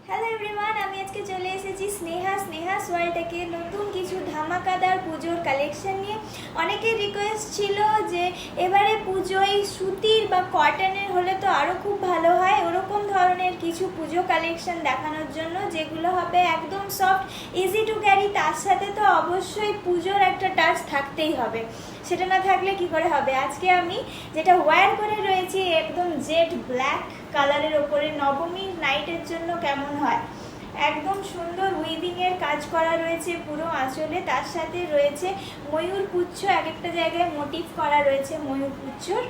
Hello everyone, আমি আজকে চলে এসেছি স্নেহাস ওয়ার্ল্ড থেকে নতুন কিছু ধামাকাদার পুজোর কালেকশন নিয়ে। অনেকের রিকোয়েস্ট ছিল যে এবারে পুজোয় সুতির বা কটনের হলে তো আরও খুব ভালো হয়, ওরকম ধরনের কিছু পুজো কালেকশন দেখানোর জন্য, যেগুলো হবে একদম সফট, ইজি টু ক্যারি। তার সাথে তো অবশ্যই পুজোর একটা টাচ থাকতেই হবে, সেটা না থাকলে কি করে হবে। আজকে আমি যেটা ওয়্যার করে রয়েছি একদম জেড ব্ল্যাক কালারের ওপরে, নবমীর নাইটের জন্য কেমন হয়, একদম সুন্দর উইভিংয়ের কাজ করা রয়েছে পুরো আঁচলে। তার সাথে রয়েছে ময়ূর পুচ্ছ, এক একটা জায়গায় মোটিভ করা রয়েছে ময়ূর পুচ্ছর,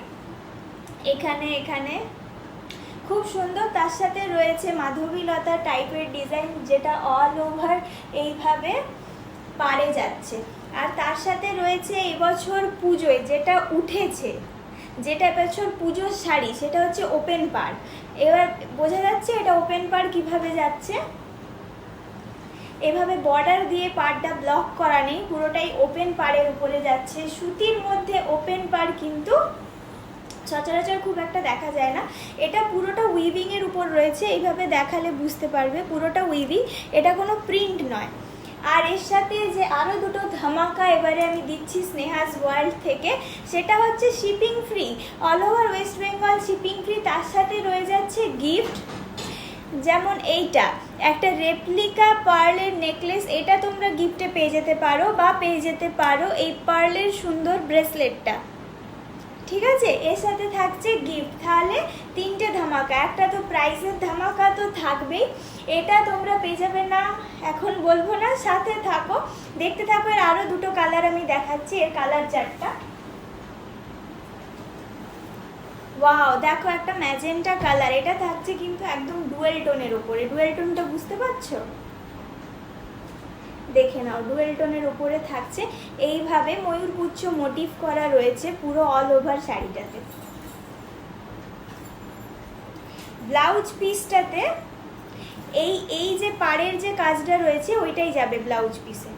এখানে এখানে খুব সুন্দর। তার সাথে রয়েছে মাধবীলতা টাইপের ডিজাইন, যেটা অল ওভার এইভাবে পাড়ে যাচ্ছে। আর তার সাথে রয়েছে এবছর পুজোয় যেটা উঠেছে, যেটা এবছর পুজোর শাড়ি, সেটা হচ্ছে ওপেন পাড়। এবার বোঝা যাচ্ছে এটা ওপেন পাড় কিভাবে যাচ্ছে। এভাবে বর্ডার দিয়ে পাড়টা ব্লক করা নেই, পুরোটাই ওপেন পাড়ের উপরে যাচ্ছে। সুতির মধ্যে ওপেন পাড় কিন্তু সচরাচর খুব একটা দেখা যায় না। এটা পুরোটা উইভিংয়ের উপর রয়েছে, এইভাবে দেখালে বুঝতে পারবে পুরোটা উইভিং, এটা কোনো প্রিন্ট নয়। আর এর সাথে যে আরও দুটো ধামাকা এবারে আমি দিচ্ছি স্নেহাস ওয়ার্ল্ড থেকে, সেটা হচ্ছে shipping free, all over West Bengal shipping free. তার সাথে রয়ে যাচ্ছে গিফট, যেমন এইটা একটা রেপ্লিকা পার্লের নেকলেস, এটা তোমরা গিফটে পেয়ে যেতে পারো, বা পেয়ে যেতে পারো এই পার্লের সুন্দর ব্রেসলেটটা, ঠিক আছে। এর সাথে থাকছে গিফট, তাহলে তিনটে ধামাকা। একটা তো প্রাইসের ধামাকা তো থাকবেই, এটা তোমরা পেয়ে যাবে না, এখন বলবো না, সাথে থাকো, দেখতে থাকো। এর আরও দুটো কালার আমি দেখাচ্ছি, এর কালার চারটা। ওয়াও, দেখো একটা ম্যাজেন্টা কালার, এটা থাকছে কিন্তু একদম ডুয়েল টোনের উপরে। ডুয়েল টোনটা বুঝতে পারছো, দেখে নাও, ডুয়েল টোনের উপরে থাকছে। এইভাবে ময়ূরপুচ্ছ মোটিভ করা রয়েছে পুরো অল ওভার শাড়িটাতে। ব্লাউজ পিসটাতে এই যে পাড়ের যে কাজটা রয়েছে ওইটাই যাবে ব্লাউজ পিসে।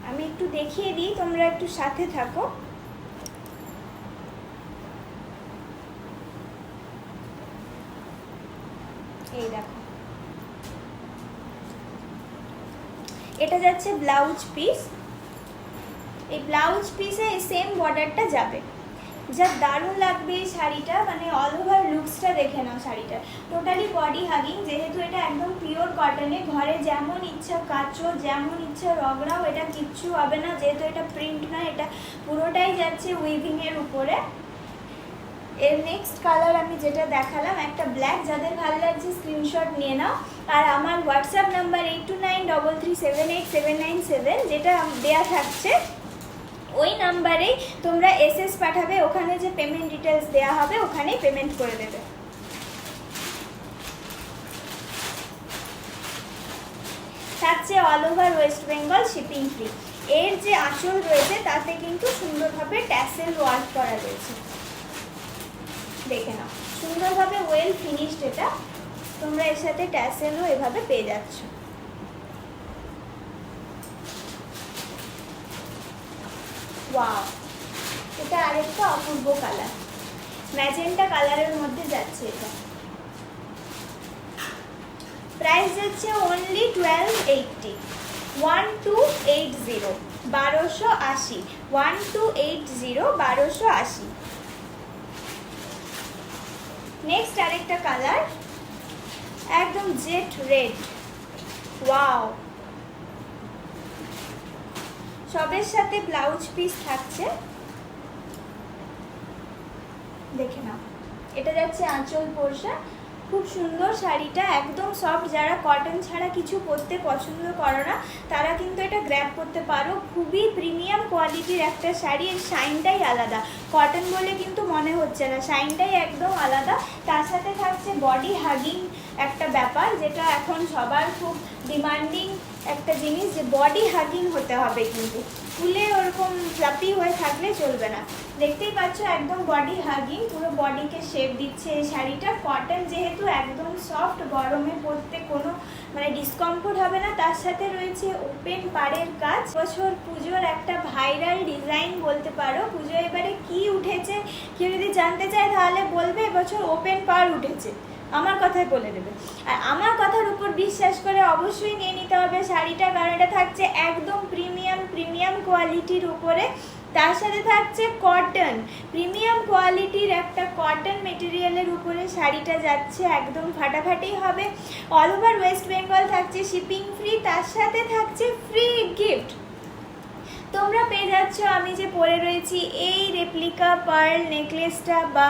আমি একটু দেখিয়ে দিই, তোমরা একটু সাথে থাকো। এই দেখো, এটা যাচ্ছে ব্লাউজ পিস। এই ব্লাউজ পিসে এই সেম বর্ডারটা যাবে, যা দারুণ লাগবে এই শাড়িটা, মানে অল ওভার লুকসটা দেখে নাও শাড়িটা। টোটালি বডি হাগিং, যেহেতু এটা একদম পিওর কটনে, ঘরে যেমন ইচ্ছা কাচো, যেমন ইচ্ছা রগড়াও, এটা কিচ্ছু হবে না, যেহেতু এটা প্রিন্ট না, এটা পুরোটাই যাচ্ছে উইভিংয়ের উপরে। এর নেক্সট কালার আমি যেটা দেখালাম একটা ব্ল্যাক, যাদের ভালো লাগছে স্ক্রিনশট নিয়ে নাও। আর আমার হোয়াটসঅ্যাপ নাম্বার 8293378797, যেটা দেয়া থাকছে ওই নাম্বারেই তোমরা এসএস পাঠাবে, ওখানে যে পেমেন্ট ডিটেলস দেওয়া হবে ওখানেই পেমেন্ট করে দেবে। থাকছে all over West Bengal shipping free. এর যে আঁচল রয়েছে তাতে কিন্তু সুন্দরভাবে ট্যাসেল ওয়ার্ক করা রয়েছে, দেখে নাও, সুন্দরভাবে ওয়েল ফিনিশড। এটা তোমরা এর সাথে ট্যাসেলও এভাবে পেয়ে যাচ্ছ। ওয়াও, এটা আরেকটা অপূর্ব কালার, ম্যাজেন্টা কালারের মধ্যে যাচ্ছে এটা। প্রাইস যাচ্ছে অনলি 1280, 1280, 1280, 1280। নেক্সট আরেকটা কালার একদম জেট রেড। ওয়াও, সবের সাথে ব্লাউজ পিস থাকছে, দেখে নাও। এটা যাচ্ছে আঁচল পোর্শন, খুব সুন্দর শাড়িটা, একদম সফট। যারা কটন ছাড়া কিছু পরতে পছন্দ করো না তারা কিন্তু এটা গ্র্যাব করতে পারো, খুবই প্রিমিয়াম কোয়ালিটির একটা শাড়ি। এর শাইনটাই আলাদা, কটন বলে কিন্তু মনে হচ্ছে না, শাইনটাই একদম আলাদা। তার সাথে থাকছে বডি হাগিং একটা ব্যাপার, যেটা এখন সবার খুব ডিমান্ডিং একটা জিনিস যে বডি হাগিং হতে হবে, কিন্তু ফুলে ওরকম ফ্লাপি হয়ে থাকলে চলবে না। দেখতেই পাচ্ছ একদম বডি হাগিং, পুরো বডিকে শেপ দিচ্ছে এই শাড়িটা। কটন যেহেতু একদম সফট, গরমে পরতে কোনো মানে ডিসকমফোর্ট হবে না। তার সাথে রয়েছে ওপেন পাড়ের কাজ। বছর পুজোর একটা ভাইরাল ডিজাইন বলতে পারো। পুজো এবারে কি উঠেছে কেউ যদি জানতে চায় তাহলে বলবে এবছর ওপেন পাড় উঠেছে, আমার কথাই বলে দেবে। আর আমার কথার উপর বিশ্বাস করে অবশ্যই নিয়ে নিতে হবে শাড়িটা, কারণ এটা থাকছে একদম প্রিমিয়াম কোয়ালিটির উপরে। তার সাথে থাকছে কটন, প্রিমিয়াম কোয়ালিটির একটা কটন মেটেরিয়ালের উপরে শাড়িটা যাচ্ছে, একদম ফাটাফাটি হবে। অল ওভার ওয়েস্ট বেঙ্গল থাকছে শিপিং ফ্রি, তার সাথে থাকছে ফ্রি গিফট। তোমরা পেয়ে যাচ্ছ আমি যে পরে রয়েছি এই রেপ্লিকা পার্ল নেকলেসটা বা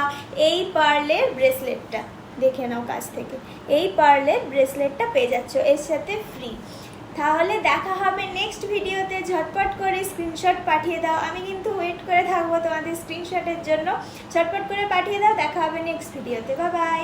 এই পার্লের ব্রেসলেটটা, দেখে নাও কাছ থেকে। এই পার্লের ব্রেসলেটটা পেয়ে যাচ্ছ এর সাথে ফ্রি। তাহলে দেখা হবে নেক্সট ভিডিওতে। ঝটপট করে স্ক্রিনশট পাঠিয়ে দাও, আমি কিন্তু ওয়েট করে থাকবো তোমাদের স্ক্রিনশটের জন্য। ঝটপট করে পাঠিয়ে দাও, দেখা হবে নেক্সট ভিডিওতে। Bye bye.